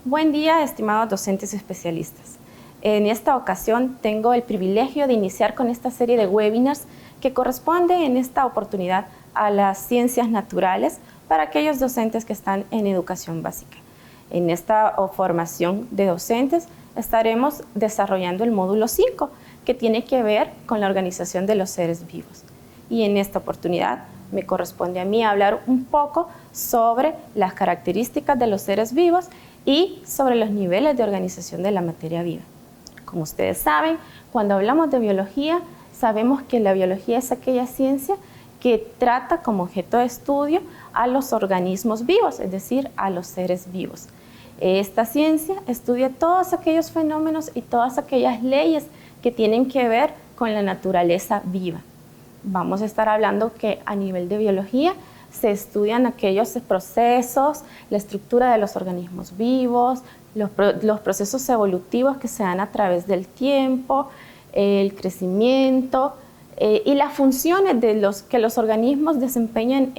Buen día, estimados docentes especialistas. En esta ocasión tengo el privilegio de iniciar con esta serie de webinars que corresponde en esta oportunidad a las ciencias naturales para aquellos docentes que están en educación básica. En esta formación de docentes estaremos desarrollando el módulo 5, que tiene que ver con la organización de los seres vivos. Y en esta oportunidad me corresponde a mí hablar un poco sobre las características de los seres vivos y sobre los niveles de organización de la materia viva. Como ustedes saben, cuando hablamos de biología, sabemos que la biología es aquella ciencia que trata como objeto de estudio a los organismos vivos, es decir, a los seres vivos. Esta ciencia estudia todos aquellos fenómenos y todas aquellas leyes que tienen que ver con la naturaleza viva. Vamos a estar hablando que a nivel de biología se estudian aquellos procesos, la estructura de los organismos vivos, los procesos evolutivos que se dan a través del tiempo, el crecimiento y las funciones que los organismos desempeñan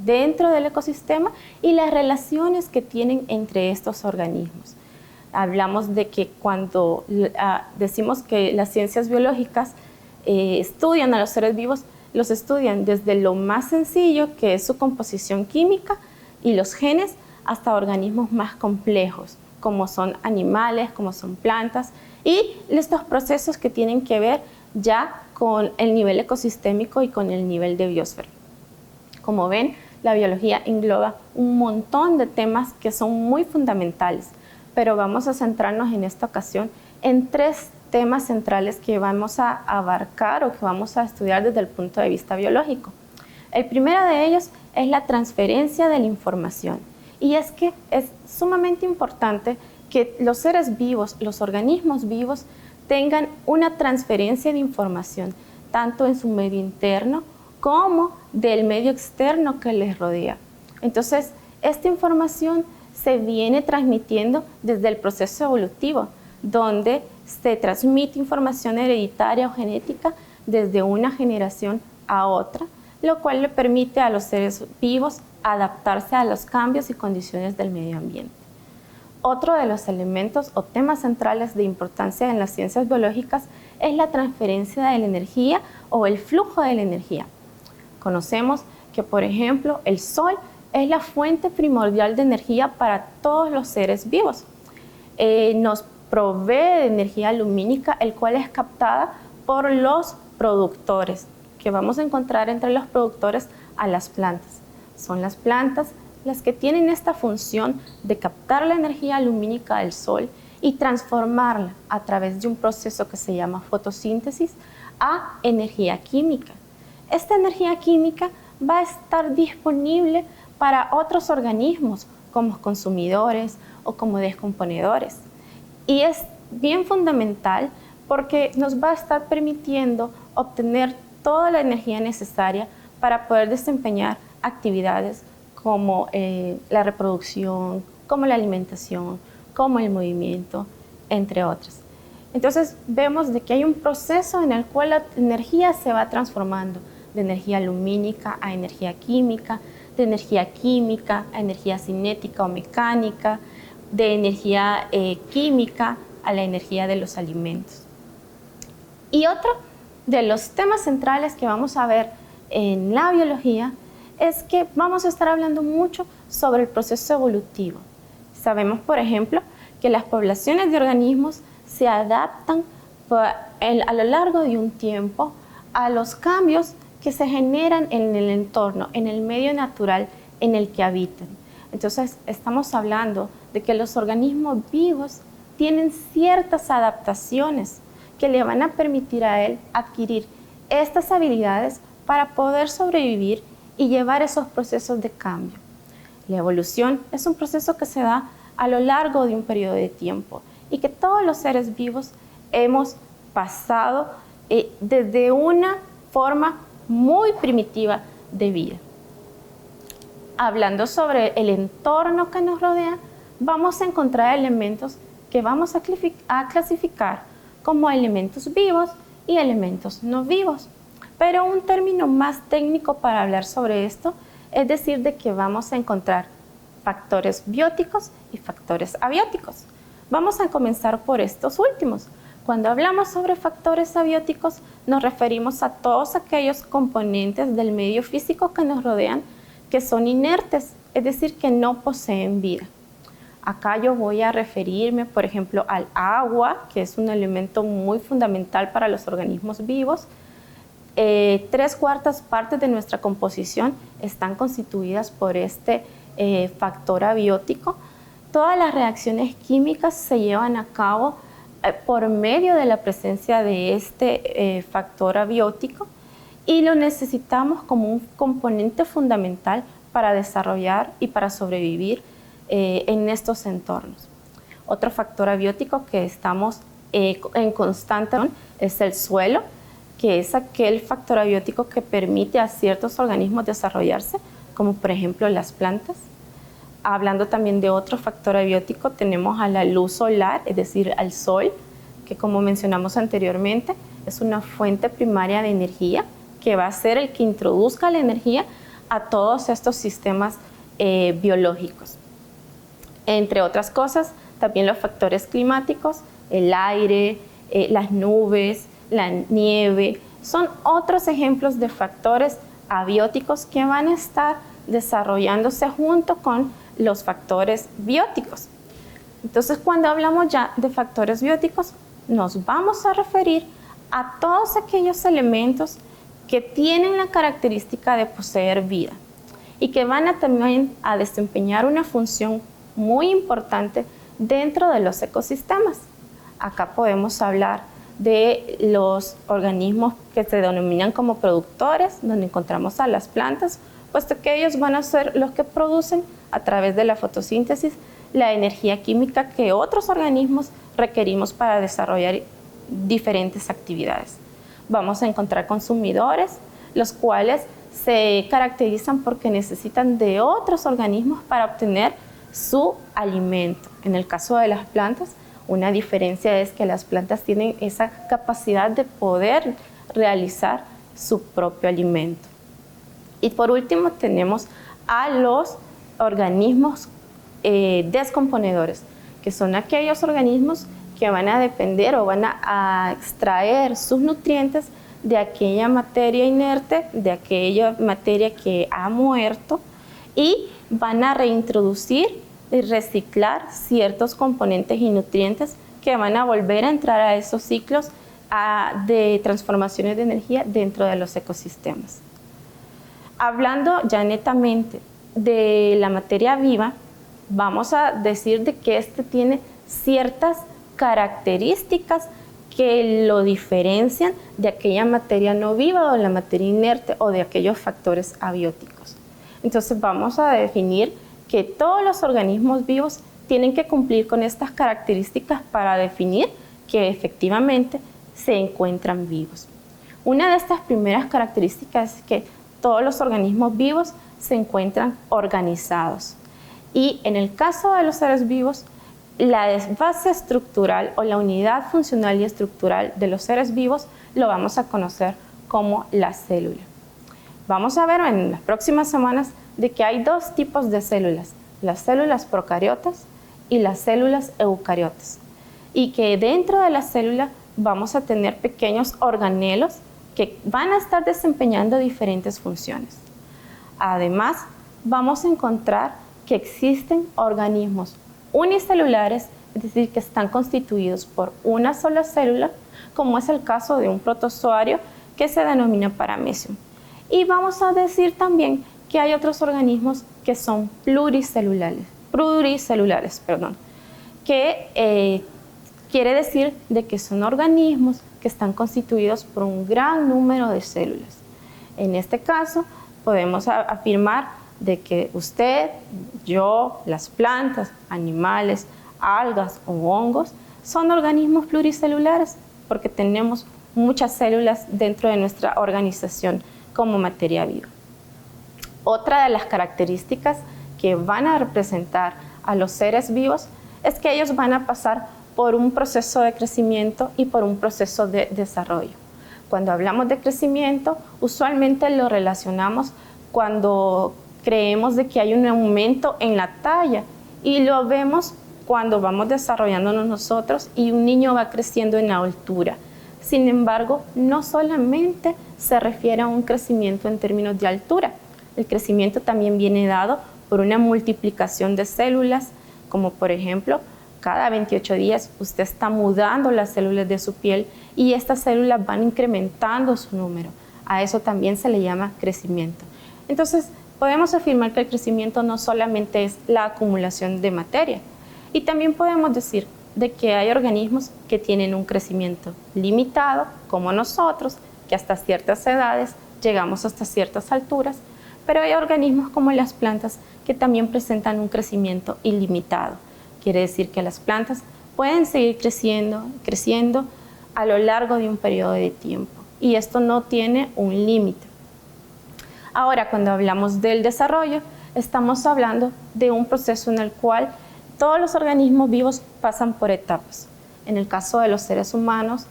dentro del ecosistema y las relaciones que tienen entre estos organismos. Hablamos de que cuando decimos que las ciencias biológicas estudian a los seres vivos, los estudian desde lo más sencillo, que es su composición química y los genes, hasta organismos más complejos, como son animales, como son plantas, y estos procesos que tienen que ver ya con el nivel ecosistémico y con el nivel de biosfera. Como ven, la biología engloba un montón de temas que son muy fundamentales, pero vamos a centrarnos en esta ocasión en tres temas centrales que vamos a abarcar o que vamos a estudiar desde el punto de vista biológico. El primero de ellos es la transferencia de la información, y es que es sumamente importante que los seres vivos, los organismos vivos, tengan una transferencia de información, tanto en su medio interno como del medio externo que les rodea. Entonces, esta información se viene transmitiendo desde el proceso evolutivo, donde se transmite información hereditaria o genética desde una generación a otra, lo cual le permite a los seres vivos adaptarse a los cambios y condiciones del medio ambiente. Otro de los elementos o temas centrales de importancia en las ciencias biológicas es la transferencia de la energía o el flujo de la energía. Conocemos que, por ejemplo, el Sol es la fuente primordial de energía para todos los seres vivos. Nos provee de energía lumínica, el cual es captada por los productores, que vamos a encontrar entre los productores a las plantas. Son las plantas las que tienen esta función de captar la energía lumínica del sol y transformarla a través de un proceso que se llama fotosíntesis a energía química. Esta energía química va a estar disponible para otros organismos como consumidores o como descomponedores. Y es bien fundamental porque nos va a estar permitiendo obtener toda la energía necesaria para poder desempeñar actividades como la reproducción, como la alimentación, como el movimiento, entre otras. Entonces vemos de que hay un proceso en el cual la energía se va transformando de energía lumínica a energía química, de energía química a energía cinética o mecánica, de energía química a la energía de los alimentos. Y otro de los temas centrales que vamos a ver en la biología es que vamos a estar hablando mucho sobre el proceso evolutivo. Sabemos, por ejemplo, que las poblaciones de organismos se adaptan a lo largo de un tiempo a los cambios que se generan en el entorno, en el medio natural en el que habitan. Entonces, estamos hablando de que los organismos vivos tienen ciertas adaptaciones que le van a permitir a él adquirir estas habilidades para poder sobrevivir y llevar esos procesos de cambio. La evolución es un proceso que se da a lo largo de un periodo de tiempo y que todos los seres vivos hemos pasado desde una forma muy primitiva de vida. Hablando sobre el entorno que nos rodea, vamos a encontrar elementos que vamos a clasificar como elementos vivos y elementos no vivos. Pero un término más técnico para hablar sobre esto es decir de que vamos a encontrar factores bióticos y factores abióticos. Vamos a comenzar por estos últimos. Cuando hablamos sobre factores abióticos, nos referimos a todos aquellos componentes del medio físico que nos rodean que son inertes, es decir, que no poseen vida. Acá yo voy a referirme, por ejemplo, al agua, que es un elemento muy fundamental para los organismos vivos. 3/4 partes de nuestra composición están constituidas por este factor abiótico. Todas las reacciones químicas se llevan a cabo por medio de la presencia de este factor abiótico y lo necesitamos como un componente fundamental para desarrollar y para sobrevivir en estos entornos. Otro factor abiótico que estamos en constante es el suelo, que es aquel factor abiótico que permite a ciertos organismos desarrollarse, como por ejemplo las plantas. Hablando también de otro factor abiótico, tenemos a la luz solar, es decir, al sol, que como mencionamos anteriormente, es una fuente primaria de energía que va a ser el que introduzca la energía a todos estos sistemas biológicos. Entre otras cosas, también los factores climáticos, el aire, las nubes, la nieve, son otros ejemplos de factores abióticos que van a estar desarrollándose junto con los factores bióticos. Entonces, cuando hablamos ya de factores bióticos, nos vamos a referir a todos aquellos elementos que tienen la característica de poseer vida y que van a también a desempeñar una función muy importante dentro de los ecosistemas. Acá podemos hablar de los organismos que se denominan como productores, donde encontramos a las plantas, puesto que ellos van a ser los que producen a través de la fotosíntesis la energía química que otros organismos requerimos para desarrollar diferentes actividades. Vamos a encontrar consumidores, los cuales se caracterizan porque necesitan de otros organismos para obtener su alimento. En el caso de las plantas, una diferencia es que las plantas tienen esa capacidad de poder realizar su propio alimento. Y por último tenemos a los organismos descomponedores, que son aquellos organismos que van a depender o van a extraer sus nutrientes de aquella materia inerte, de aquella materia que ha muerto, y van a reintroducir y reciclar ciertos componentes y nutrientes que van a volver a entrar a esos ciclos de transformaciones de energía dentro de los ecosistemas. Hablando ya netamente de la materia viva, vamos a decir de que este tiene ciertas características que lo diferencian de aquella materia no viva o la materia inerte o de aquellos factores abióticos. Entonces vamos a definir que todos los organismos vivos tienen que cumplir con estas características para definir que efectivamente se encuentran vivos. Una de estas primeras características es que todos los organismos vivos se encuentran organizados. Y en el caso de los seres vivos, la base estructural o la unidad funcional y estructural de los seres vivos lo vamos a conocer como la célula. Vamos a ver en las próximas semanas de que hay dos tipos de células, las células procariotas y las células eucariotas, y que dentro de la célula vamos a tener pequeños organelos que van a estar desempeñando diferentes funciones. Además, vamos a encontrar que existen organismos unicelulares, es decir, que están constituidos por una sola célula, como es el caso de un protozoario que se denomina paramecium. Y vamos a decir también que hay otros organismos que son pluricelulares, que quiere decir de que son organismos que están constituidos por un gran número de células. En este caso, podemos afirmar de que usted, yo, las plantas, animales, algas o hongos son organismos pluricelulares porque tenemos muchas células dentro de nuestra organización como materia viva. Otra de las características que van a representar a los seres vivos es que ellos van a pasar por un proceso de crecimiento y por un proceso de desarrollo. Cuando hablamos de crecimiento, usualmente lo relacionamos cuando creemos de que hay un aumento en la talla y lo vemos cuando vamos desarrollándonos nosotros y un niño va creciendo en altura. Sin embargo, no solamente se refiere a un crecimiento en términos de altura. El crecimiento también viene dado por una multiplicación de células, como por ejemplo, cada 28 días usted está mudando las células de su piel y estas células van incrementando su número. A eso también se le llama crecimiento. Entonces, podemos afirmar que el crecimiento no solamente es la acumulación de materia, y también podemos decir de que hay organismos que tienen un crecimiento limitado, como nosotros, que hasta ciertas edades llegamos hasta ciertas alturas, pero hay organismos como las plantas que también presentan un crecimiento ilimitado. Quiere decir que las plantas pueden seguir creciendo a lo largo de un periodo de tiempo, y esto no tiene un límite. Ahora, cuando hablamos del desarrollo, estamos hablando de un proceso en el cual todos los organismos vivos pasan por etapas. En el caso de los seres humanos,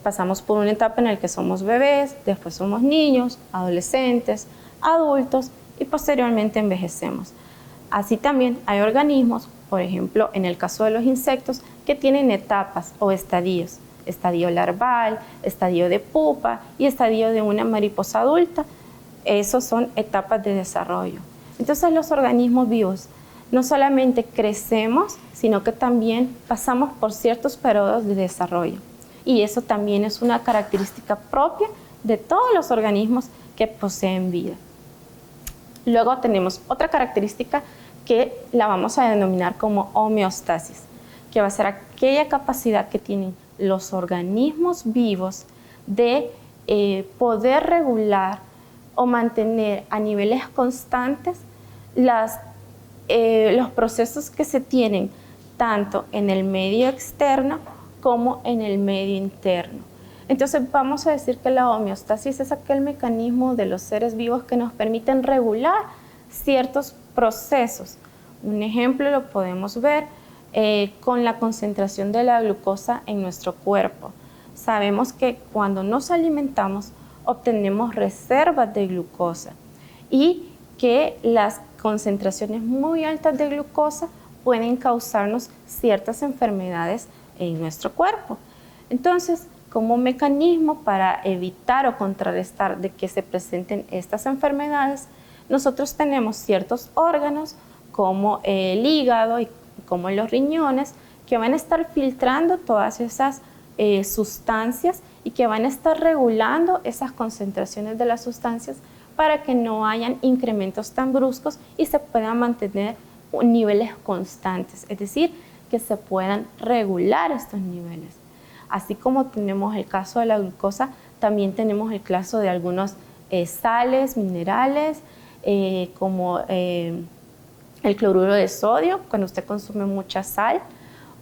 pasamos por una etapa en la que somos bebés, después somos niños, adolescentes, adultos y posteriormente envejecemos. Así también hay organismos, por ejemplo, en el caso de los insectos, que tienen etapas o estadios. Estadio larval, estadio de pupa y estadio de una mariposa adulta. Esos son etapas de desarrollo. Entonces los organismos vivos no solamente crecemos, sino que también pasamos por ciertos periodos de desarrollo. Y eso también es una característica propia de todos los organismos que poseen vida. Luego tenemos otra característica que la vamos a denominar como homeostasis, que va a ser aquella capacidad que tienen los organismos vivos de poder regular o mantener a niveles constantes los procesos que se tienen tanto en el medio externo como en el medio interno. Entonces vamos a decir que la homeostasis es aquel mecanismo de los seres vivos que nos permiten regular ciertos procesos. Un ejemplo lo podemos ver con la concentración de la glucosa en nuestro cuerpo. Sabemos que cuando nos alimentamos obtenemos reservas de glucosa y que las concentraciones muy altas de glucosa pueden causarnos ciertas enfermedades en nuestro cuerpo. Entonces, como mecanismo para evitar o contrarrestar de que se presenten estas enfermedades, nosotros tenemos ciertos órganos como el hígado y como los riñones que van a estar filtrando todas esas sustancias y que van a estar regulando esas concentraciones de las sustancias para que no hayan incrementos tan bruscos y se puedan mantener niveles constantes, es decir, que se puedan regular estos niveles. Así como tenemos el caso de la glucosa, también tenemos el caso de algunos sales, minerales, como el cloruro de sodio, cuando usted consume mucha sal,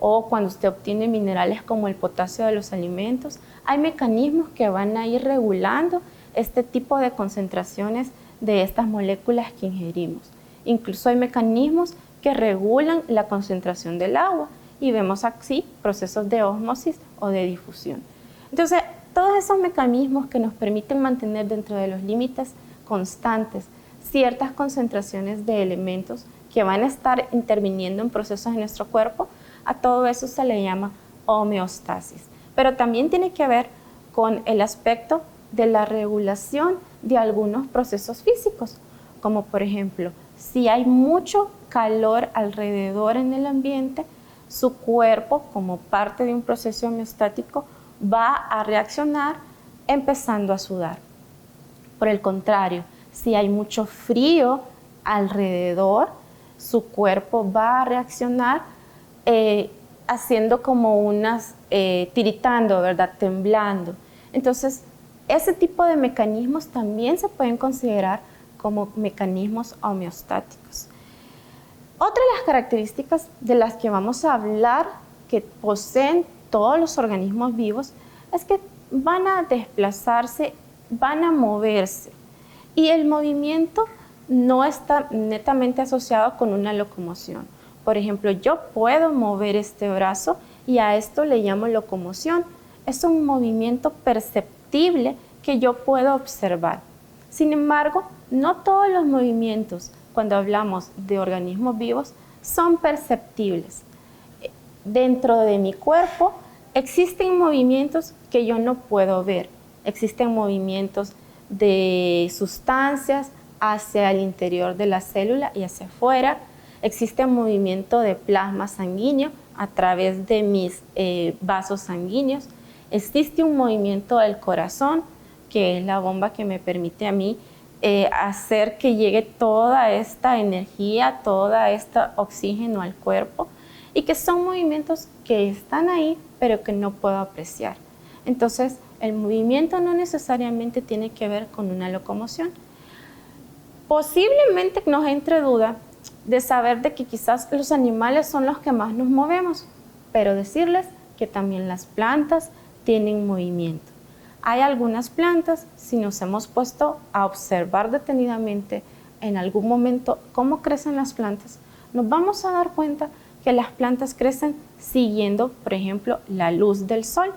o cuando usted obtiene minerales como el potasio de los alimentos. Hay mecanismos que van a ir regulando este tipo de concentraciones de estas moléculas que ingerimos. Incluso hay mecanismos que regulan la concentración del agua y vemos así procesos de ósmosis o de difusión. Entonces, todos esos mecanismos que nos permiten mantener dentro de los límites constantes ciertas concentraciones de elementos que van a estar interviniendo en procesos en nuestro cuerpo, a todo eso se le llama homeostasis. Pero también tiene que ver con el aspecto de la regulación de algunos procesos físicos, como por ejemplo, si hay mucho calor alrededor en el ambiente, su cuerpo, como parte de un proceso homeostático, va a reaccionar empezando a sudar. Por el contrario, si hay mucho frío alrededor, su cuerpo va a reaccionar haciendo como unas, tiritando, ¿verdad? Temblando. Entonces, ese tipo de mecanismos también se pueden considerar como mecanismos homeostáticos. Otra de las características de las que vamos a hablar que poseen todos los organismos vivos es que van a desplazarse, van a moverse, y el movimiento no está netamente asociado con una locomoción. Por ejemplo, yo puedo mover este brazo y a esto le llamo locomoción. Es un movimiento perceptible que yo puedo observar. Sin embargo, no todos los movimientos, cuando hablamos de organismos vivos, son perceptibles. Dentro de mi cuerpo existen movimientos que yo no puedo ver. Existen movimientos de sustancias hacia el interior de la célula y hacia afuera. Existe movimiento de plasma sanguíneo a través de mis vasos sanguíneos. Existe un movimiento del corazón, que es la bomba que me permite a mí hacer que llegue toda esta energía, todo este oxígeno al cuerpo, y que son movimientos que están ahí, pero que no puedo apreciar. Entonces, el movimiento no necesariamente tiene que ver con una locomoción. Posiblemente nos entre duda de saber de que quizás los animales son los que más nos movemos, pero decirles que también las plantas tienen movimiento. Hay algunas plantas, si nos hemos puesto a observar detenidamente en algún momento cómo crecen las plantas, nos vamos a dar cuenta que las plantas crecen siguiendo, por ejemplo, la luz del sol.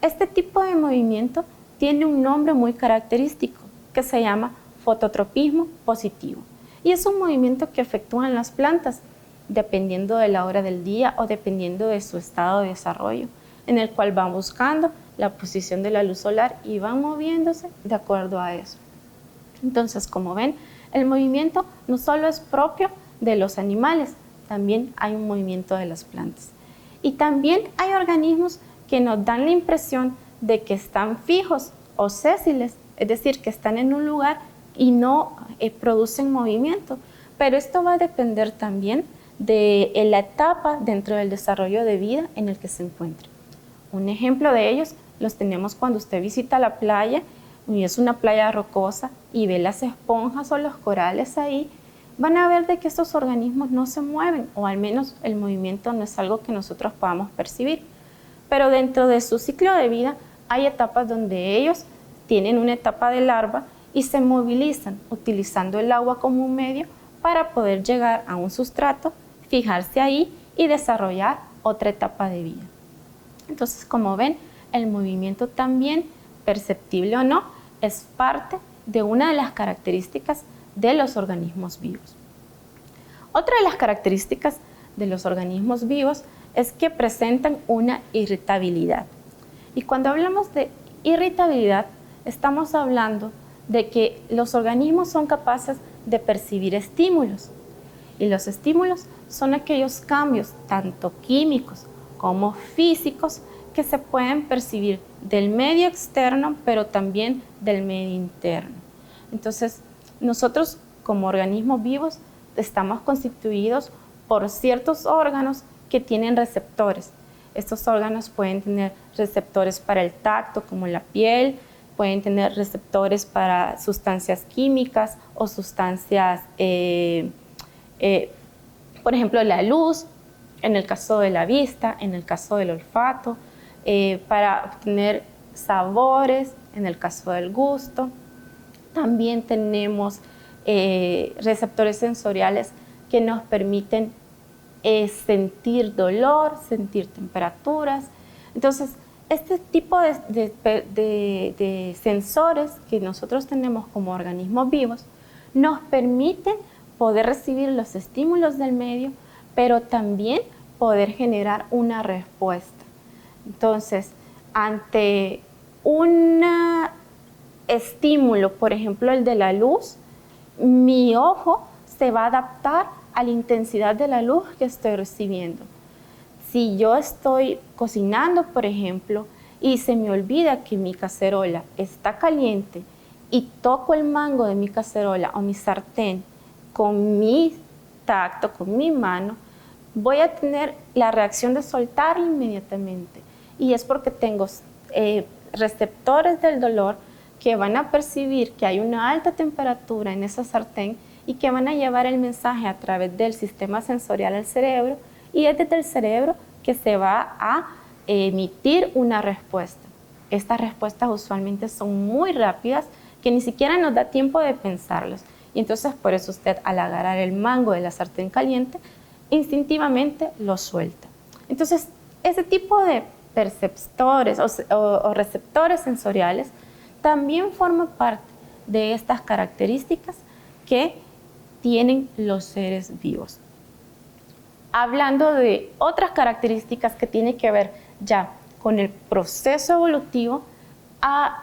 Este tipo de movimiento tiene un nombre muy característico que se llama fototropismo positivo. Y es un movimiento que efectúan las plantas dependiendo de la hora del día o dependiendo de su estado de desarrollo, en el cual van buscando la posición de la luz solar y van moviéndose de acuerdo a eso. Entonces, como ven, el movimiento no solo es propio de los animales, también hay un movimiento de las plantas. Y también hay organismos que nos dan la impresión de que están fijos o sésiles, es decir, que están en un lugar y no producen movimiento. Pero esto va a depender también de la etapa dentro del desarrollo de vida en el que se encuentren. Un ejemplo de ellos los tenemos cuando usted visita la playa y es una playa rocosa y ve las esponjas o los corales ahí, van a ver de que estos organismos no se mueven, o al menos el movimiento no es algo que nosotros podamos percibir. Pero dentro de su ciclo de vida hay etapas donde ellos tienen una etapa de larva y se movilizan utilizando el agua como un medio para poder llegar a un sustrato, fijarse ahí y desarrollar otra etapa de vida. Entonces, como ven, el movimiento también, perceptible o no, es parte de una de las características de los organismos vivos. Otra de las características de los organismos vivos es que presentan una irritabilidad. Y cuando hablamos de irritabilidad, estamos hablando de que los organismos son capaces de percibir estímulos. Y los estímulos son aquellos cambios, tanto químicos como físicos, que se pueden percibir del medio externo, pero también del medio interno. Entonces, nosotros como organismos vivos estamos constituidos por ciertos órganos que tienen receptores. Estos órganos pueden tener receptores para el tacto, como la piel, pueden tener receptores para sustancias químicas o sustancias, por ejemplo, la luz, en el caso de la vista, en el caso del olfato, para obtener sabores, en el caso del gusto. También tenemos receptores sensoriales que nos permiten sentir dolor, sentir temperaturas. Entonces, este tipo de sensores que nosotros tenemos como organismos vivos nos permiten poder recibir los estímulos del medio, pero también poder generar una respuesta. Entonces, ante un estímulo, por ejemplo el de la luz, mi ojo se va a adaptar a la intensidad de la luz que estoy recibiendo. Si yo estoy cocinando, por ejemplo, y se me olvida que mi cacerola está caliente y toco el mango de mi cacerola o mi sartén con mi tacto, con mi mano, voy a tener la reacción de soltarlo inmediatamente. Y es porque tengo receptores del dolor que van a percibir que hay una alta temperatura en esa sartén y que van a llevar el mensaje a través del sistema sensorial al cerebro, y es desde el cerebro que se va a emitir una respuesta. Estas respuestas usualmente son muy rápidas, que ni siquiera nos da tiempo de pensarlos. Y entonces por eso usted, al agarrar el mango de la sartén caliente, instintivamente lo suelta. Entonces, ese tipo de perceptores o receptores sensoriales también forma parte de estas características que tienen los seres vivos. Hablando de otras características que tienen que ver ya con el proceso evolutivo,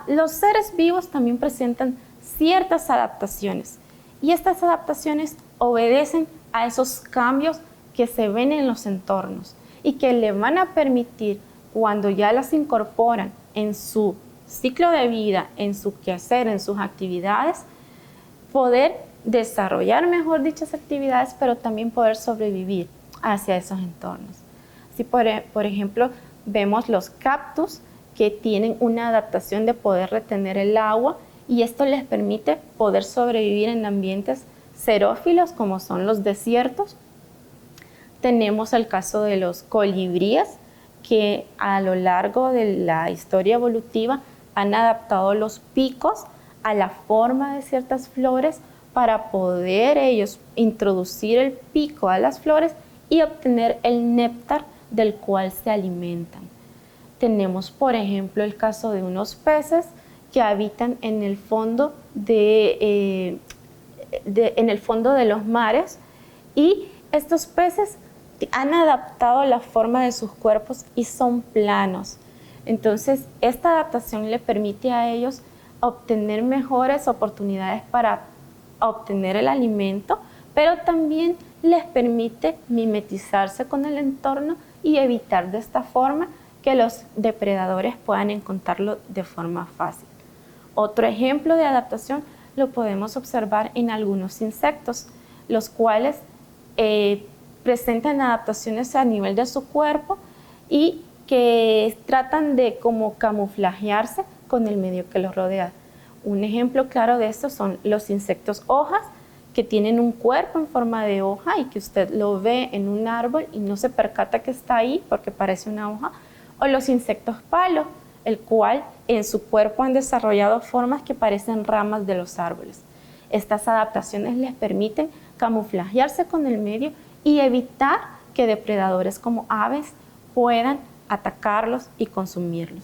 los seres vivos también presentan ciertas adaptaciones y estas adaptaciones obedecen a esos cambios que se ven en los entornos y que le van a permitir, cuando ya las incorporan en su ciclo de vida, en su quehacer, en sus actividades, poder desarrollar mejor dichas actividades, pero también poder sobrevivir hacia esos entornos. Así, por ejemplo, vemos los cactus que tienen una adaptación de poder retener el agua y esto les permite poder sobrevivir en ambientes xerófilos como son los desiertos. Tenemos el caso de los colibríes que a lo largo de la historia evolutiva han adaptado los picos a la forma de ciertas flores para poder ellos introducir el pico a las flores y obtener el néctar del cual se alimentan. Tenemos, por ejemplo, el caso de unos peces que habitan en el fondo de los mares y estos peces han adaptado la forma de sus cuerpos y son planos. Entonces, esta adaptación le permite a ellos obtener mejores oportunidades para obtener el alimento, pero también les permite mimetizarse con el entorno y evitar de esta forma que los depredadores puedan encontrarlo de forma fácil. Otro ejemplo de adaptación lo podemos observar en algunos insectos, los cuales presentan adaptaciones a nivel de su cuerpo y que tratan de como camuflajearse con el medio que los rodea. Un ejemplo claro de esto son los insectos hojas, que tienen un cuerpo en forma de hoja y que usted lo ve en un árbol y no se percata que está ahí porque parece una hoja, o los insectos palo, el cual en su cuerpo han desarrollado formas que parecen ramas de los árboles. Estas adaptaciones les permiten camuflajearse con el medio y evitar que depredadores como aves puedan atacarlos y consumirlos.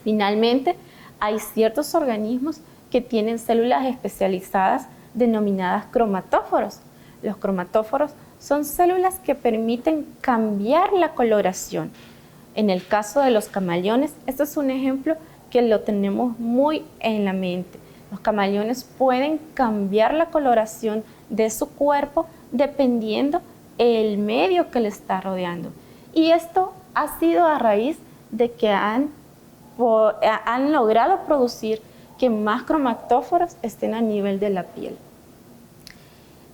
Finalmente, hay ciertos organismos que tienen células especializadas denominadas cromatóforos. Los cromatóforos son células que permiten cambiar la coloración. En el caso de los camaleones, esto es un ejemplo que lo tenemos muy en la mente. Los camaleones pueden cambiar la coloración de su cuerpo dependiendo el medio que le está rodeando. Y esto ha sido a raíz de que han logrado producir que más cromatóforos estén a nivel de la piel.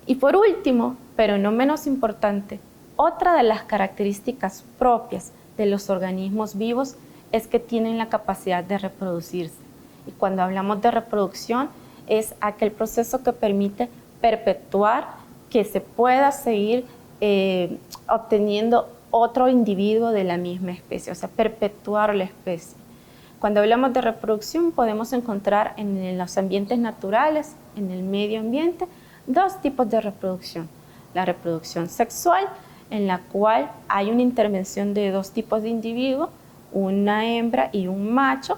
Y por último, pero no menos importante, otra de las características propias de los organismos vivos es que tienen la capacidad de reproducirse. Y cuando hablamos de reproducción, es aquel proceso que permite perpetuar que se pueda seguir obteniendo otro individuo de la misma especie, o sea, perpetuar la especie. Cuando hablamos de reproducción, podemos encontrar en los ambientes naturales, en el medio ambiente, dos tipos de reproducción. La reproducción sexual, en la cual hay una intervención de dos tipos de individuos, una hembra y un macho,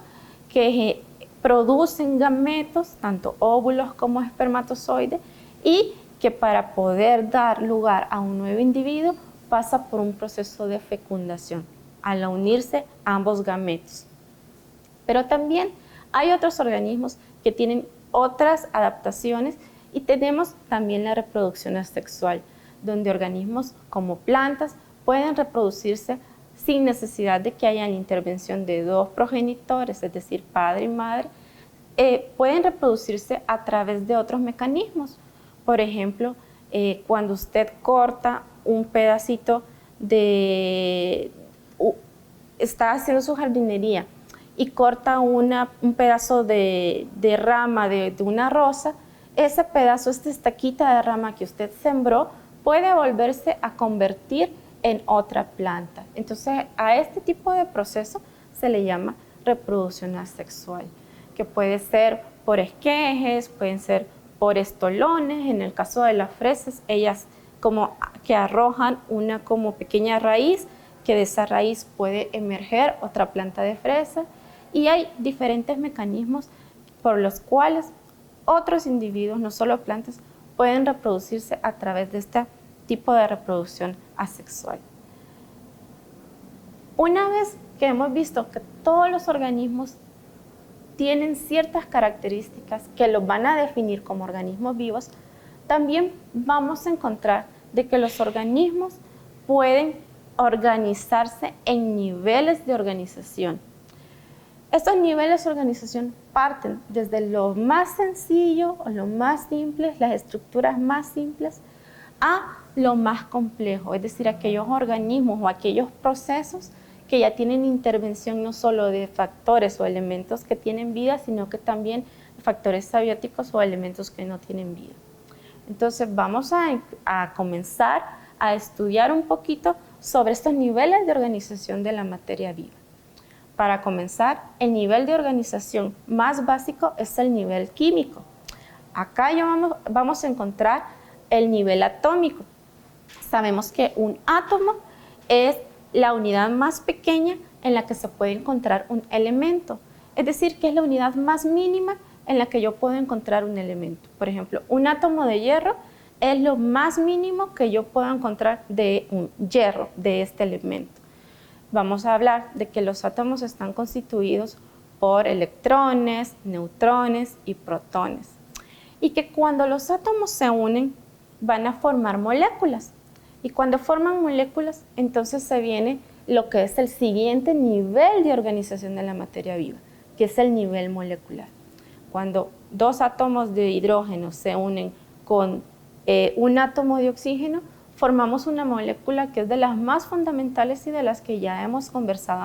que producen gametos, tanto óvulos como espermatozoides, y que para poder dar lugar a un nuevo individuo pasa por un proceso de fecundación, al unirse ambos gametos. Pero también hay otros organismos que tienen otras adaptaciones y tenemos también la reproducción asexual, donde organismos como plantas pueden reproducirse sin necesidad de que haya la intervención de dos progenitores, es decir, padre y madre, pueden reproducirse a través de otros mecanismos. Por ejemplo, cuando usted corta un pedacito está haciendo su jardinería y corta un pedazo de rama de una rosa, ese pedazo, esta estaquita de rama que usted sembró, puede volverse a convertir en otra planta. Entonces, a este tipo de proceso se le llama reproducción asexual, que puede ser por esquejes, pueden ser por estolones. En el caso de las fresas, ellas como que arrojan una como pequeña raíz, que de esa raíz puede emerger otra planta de fresa, y hay diferentes mecanismos por los cuales otros individuos, no solo plantas, pueden reproducirse a través de este tipo de reproducción asexual. Una vez que hemos visto que todos los organismos tienen ciertas características que los van a definir como organismos vivos, también vamos a encontrar de que los organismos pueden organizarse en niveles de organización. Estos niveles de organización parten desde lo más sencillo o lo más simple, las estructuras más simples, a lo más complejo, es decir, aquellos organismos o aquellos procesos que ya tienen intervención no solo de factores o elementos que tienen vida, sino que también factores abióticos o elementos que no tienen vida. Entonces vamos a comenzar a estudiar un poquito sobre estos niveles de organización de la materia viva. Para comenzar, el nivel de organización más básico es el nivel químico. Acá ya vamos a encontrar el nivel atómico. Sabemos que un átomo es la unidad más pequeña en la que se puede encontrar un elemento, es decir, que es la unidad más mínima en la que yo puedo encontrar un elemento. Por ejemplo, un átomo de hierro es lo más mínimo que yo puedo encontrar de un hierro, de este elemento. Vamos a hablar de que los átomos están constituidos por electrones, neutrones y protones, y que cuando los átomos se unen van a formar moléculas. Y cuando forman moléculas, entonces se viene lo que es el siguiente nivel de organización de la materia viva, que es el nivel molecular. Cuando dos átomos de hidrógeno se unen con un átomo de oxígeno, formamos una molécula que es de las más fundamentales y de las que ya hemos conversado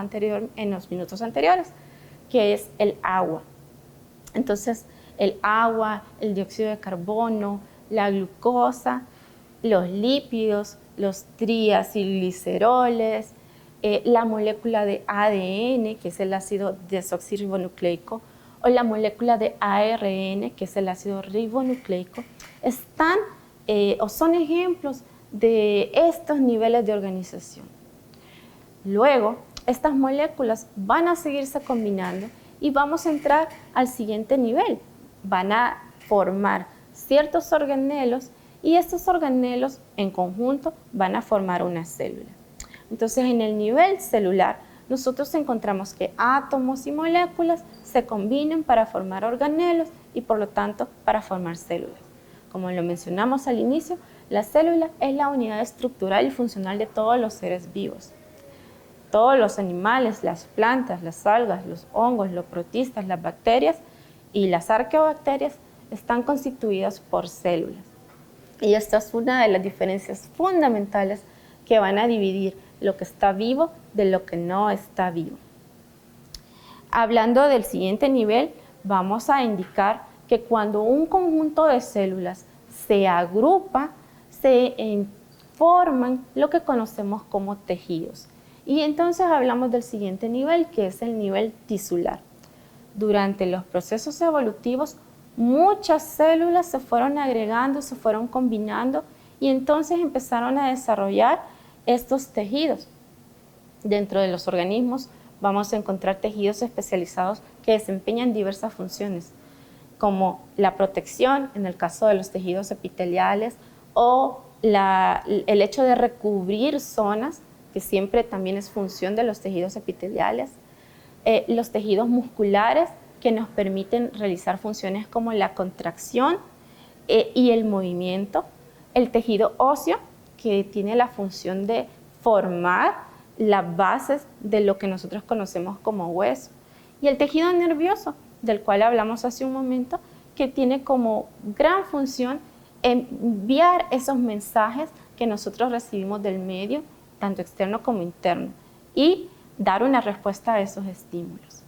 en los minutos anteriores, que es el agua. Entonces, el agua, el dióxido de carbono, la glucosa, los lípidos, los triacilgliceroles, la molécula de ADN, que es el ácido desoxirribonucleico, o la molécula de ARN, que es el ácido ribonucleico, están o son ejemplos de estos niveles de organización. Luego, estas moléculas van a seguirse combinando y vamos a entrar al siguiente nivel. Van a formar ciertos organelos y estos organelos en conjunto van a formar una célula. Entonces, en el nivel celular, nosotros encontramos que átomos y moléculas se combinan para formar organelos y por lo tanto para formar células. Como lo mencionamos al inicio, la célula es la unidad estructural y funcional de todos los seres vivos. Todos los animales, las plantas, las algas, los hongos, los protistas, las bacterias y las arqueobacterias están constituidas por células. Y esta es una de las diferencias fundamentales que van a dividir lo que está vivo de lo que no está vivo. Hablando del siguiente nivel, vamos a indicar que cuando un conjunto de células se agrupa, se forman lo que conocemos como tejidos. Y entonces hablamos del siguiente nivel, que es el nivel tisular. Durante los procesos evolutivos, muchas células se fueron agregando, se fueron combinando y entonces empezaron a desarrollar estos tejidos. Dentro de los organismos vamos a encontrar tejidos especializados que desempeñan diversas funciones, como la protección en el caso de los tejidos epiteliales o el hecho de recubrir zonas, que siempre también es función de los tejidos epiteliales, los tejidos musculares que nos permiten realizar funciones como la contracción y el movimiento, el tejido óseo que tiene la función de formar las bases de lo que nosotros conocemos como hueso, y el tejido nervioso, del cual hablamos hace un momento, que tiene como gran función enviar esos mensajes que nosotros recibimos del medio, tanto externo como interno, y dar una respuesta a esos estímulos.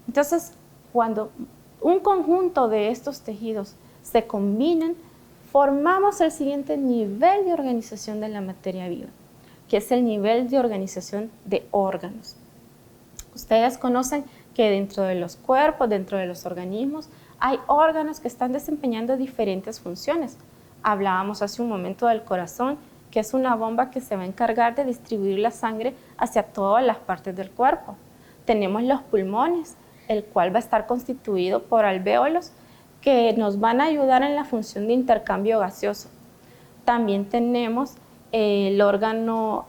Entonces, cuando un conjunto de estos tejidos se combinan, formamos el siguiente nivel de organización de la materia viva, que es el nivel de organización de órganos. Ustedes conocen que dentro de los cuerpos, dentro de los organismos, hay órganos que están desempeñando diferentes funciones. Hablábamos hace un momento del corazón, que es una bomba que se va a encargar de distribuir la sangre hacia todas las partes del cuerpo. Tenemos los pulmones, el cual va a estar constituido por alvéolos que nos van a ayudar en la función de intercambio gaseoso. También tenemos el órgano,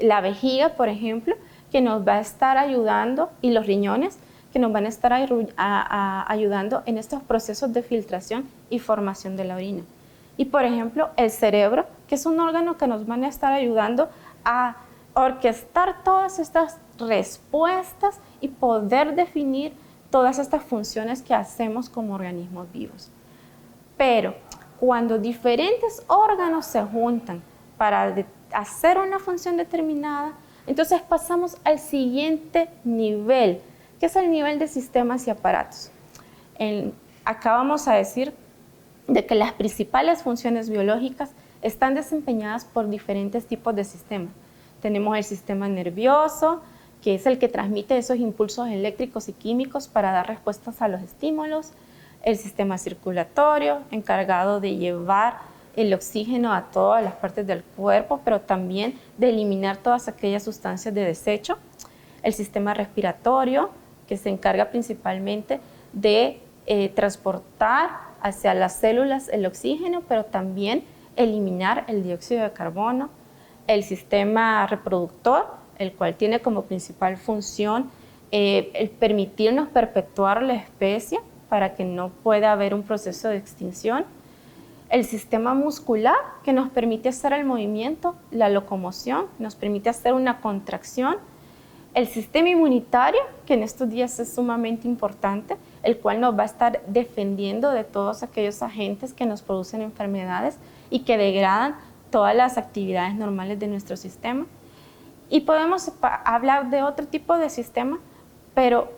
la vejiga, por ejemplo, que nos va a estar ayudando, y los riñones, que nos van a estar ayudando en estos procesos de filtración y formación de la orina. Y por ejemplo, el cerebro, que es un órgano que nos van a estar ayudando a orquestar todas estas respuestas y poder definir todas estas funciones que hacemos como organismos vivos. Pero cuando diferentes órganos se juntan para hacer una función determinada, entonces pasamos al siguiente nivel, que es el nivel de sistemas y aparatos. Acá vamos a decir de que las principales funciones biológicas están desempeñadas por diferentes tipos de sistemas. Tenemos el sistema nervioso, que es el que transmite esos impulsos eléctricos y químicos para dar respuestas a los estímulos. El sistema circulatorio, encargado de llevar el oxígeno a todas las partes del cuerpo, pero también de eliminar todas aquellas sustancias de desecho. El sistema respiratorio, que se encarga principalmente de transportar hacia las células el oxígeno, pero también eliminar el dióxido de carbono. El sistema reproductor, el cual tiene como principal función el permitirnos perpetuar la especie para que no pueda haber un proceso de extinción. El sistema muscular, que nos permite hacer el movimiento, la locomoción, nos permite hacer una contracción. El sistema inmunitario, que en estos días es sumamente importante, el cual nos va a estar defendiendo de todos aquellos agentes que nos producen enfermedades y que degradan todas las actividades normales de nuestro sistema. Y podemos hablar de otro tipo de sistema, pero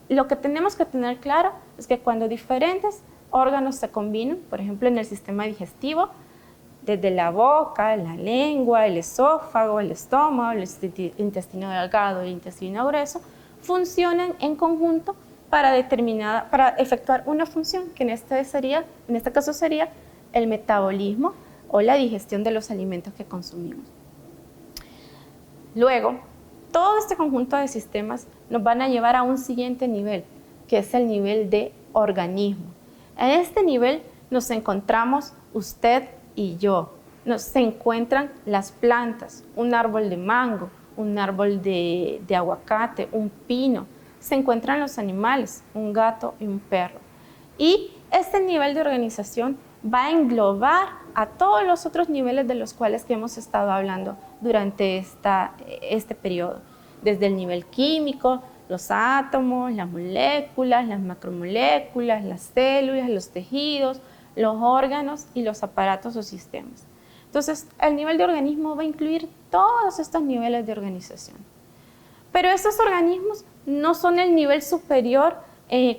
lo que tenemos que tener claro es que cuando diferentes órganos se combinan, por ejemplo en el sistema digestivo, desde la boca, la lengua, el esófago, el estómago, el intestino delgado y el intestino grueso, funcionan en conjunto para efectuar una función que en este caso sería el metabolismo o la digestión de los alimentos que consumimos. Luego, todo este conjunto de sistemas nos van a llevar a un siguiente nivel, que es el nivel de organismo. En este nivel nos encontramos usted y yo. Se encuentran las plantas, un árbol de mango, un árbol de aguacate, un pino. Se encuentran los animales, un gato y un perro. Y este nivel de organización va a englobar a todos los otros niveles de los cuales que hemos estado hablando durante este periodo. Desde el nivel químico, los átomos, las moléculas, las macromoléculas, las células, los tejidos, los órganos y los aparatos o sistemas. Entonces, el nivel de organismo va a incluir todos estos niveles de organización. Pero estos organismos no son el nivel superior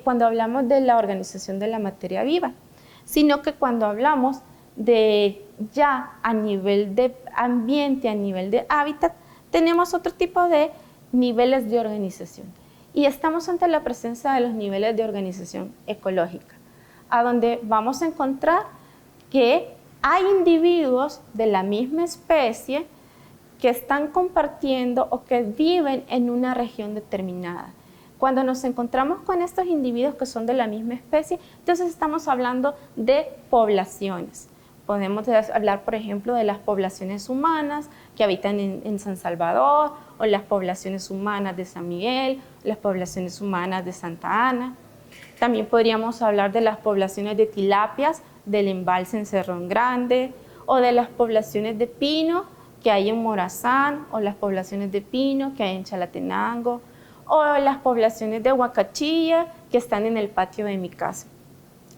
cuando hablamos de la organización de la materia viva, sino que cuando hablamos de ya a nivel de ambiente, a nivel de hábitat, tenemos otro tipo de niveles de organización. Y estamos ante la presencia de los niveles de organización ecológica, a donde vamos a encontrar que hay individuos de la misma especie que están compartiendo o que viven en una región determinada. Cuando nos encontramos con estos individuos que son de la misma especie, entonces estamos hablando de poblaciones. Podemos hablar, por ejemplo, de las poblaciones humanas que habitan en San Salvador, o las poblaciones humanas de San Miguel, las poblaciones humanas de Santa Ana. También podríamos hablar de las poblaciones de tilapias del embalse en Cerrón Grande, o de las poblaciones de pino que hay en Morazán, o las poblaciones de pino que hay en Chalatenango, o las poblaciones de huacachilla que están en el patio de mi casa.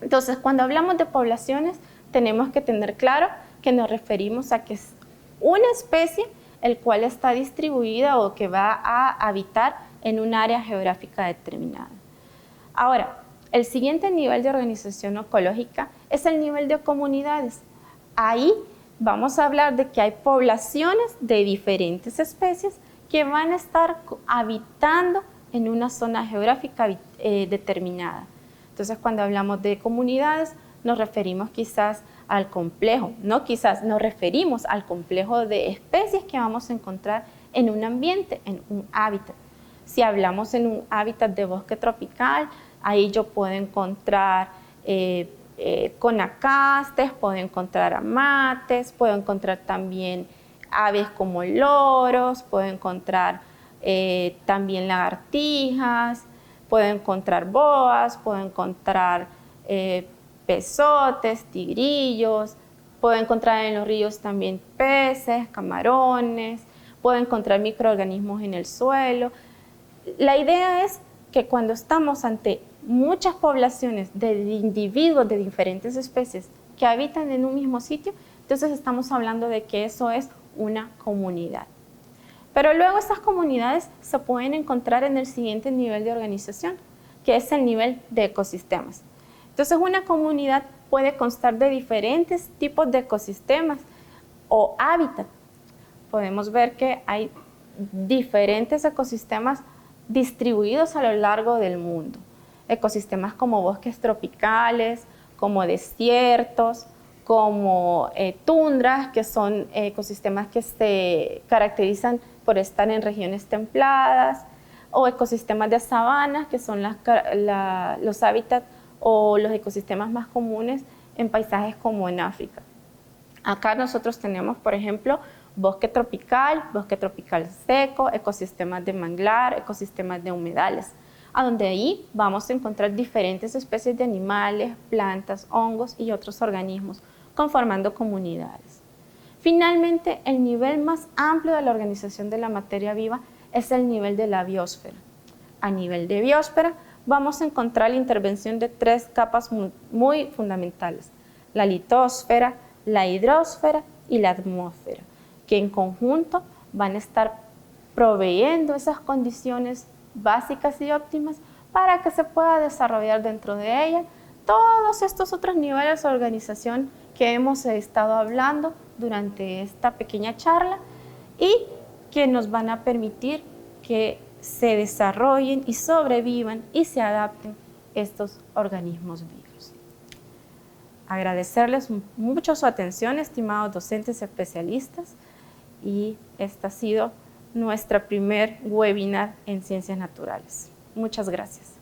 Entonces, cuando hablamos de poblaciones, tenemos que tener claro que nos referimos a que es una especie el cual está distribuida o que va a habitar en un área geográfica determinada. Ahora, el siguiente nivel de organización ecológica es el nivel de comunidades. Ahí vamos a hablar de que hay poblaciones de diferentes especies que van a estar habitando en una zona geográfica determinada. Entonces, cuando hablamos de comunidades, nos referimos quizás al complejo, nos referimos al complejo de especies que vamos a encontrar en un ambiente, en un hábitat. Si hablamos en un hábitat de bosque tropical, ahí yo puedo encontrar conacastes, puedo encontrar amates, puedo encontrar también aves como loros, puedo encontrar también lagartijas, puedo encontrar boas, puedo encontrar pezotes, tigrillos, puedo encontrar en los ríos también peces, camarones, puedo encontrar microorganismos en el suelo. La idea es que cuando estamos ante muchas poblaciones de individuos de diferentes especies que habitan en un mismo sitio, entonces estamos hablando de que eso es una comunidad. Pero luego estas comunidades se pueden encontrar en el siguiente nivel de organización, que es el nivel de ecosistemas. Entonces una comunidad puede constar de diferentes tipos de ecosistemas o hábitat. Podemos ver que hay diferentes ecosistemas distribuidos a lo largo del mundo. Ecosistemas como bosques tropicales, como desiertos, como tundras, que son ecosistemas que se caracterizan por estar en regiones templadas, o ecosistemas de sabanas, que son los hábitats o los ecosistemas más comunes en paisajes como en África. Acá nosotros tenemos, por ejemplo, bosque tropical seco, ecosistemas de manglar, ecosistemas de humedales, a donde ahí vamos a encontrar diferentes especies de animales, plantas, hongos y otros organismos, conformando comunidades. Finalmente, el nivel más amplio de la organización de la materia viva es el nivel de la biosfera. A nivel de biosfera vamos a encontrar la intervención de tres capas muy fundamentales: la litosfera, la hidrosfera y la atmósfera, que en conjunto van a estar proveyendo esas condiciones básicas y óptimas para que se pueda desarrollar dentro de ella todos estos otros niveles de organización que hemos estado hablando durante esta pequeña charla y que nos van a permitir que se desarrollen y sobrevivan y se adapten estos organismos vivos. Agradecerles mucho su atención, estimados docentes especialistas, y esta ha sido nuestra primer webinar en Ciencias Naturales. Muchas gracias.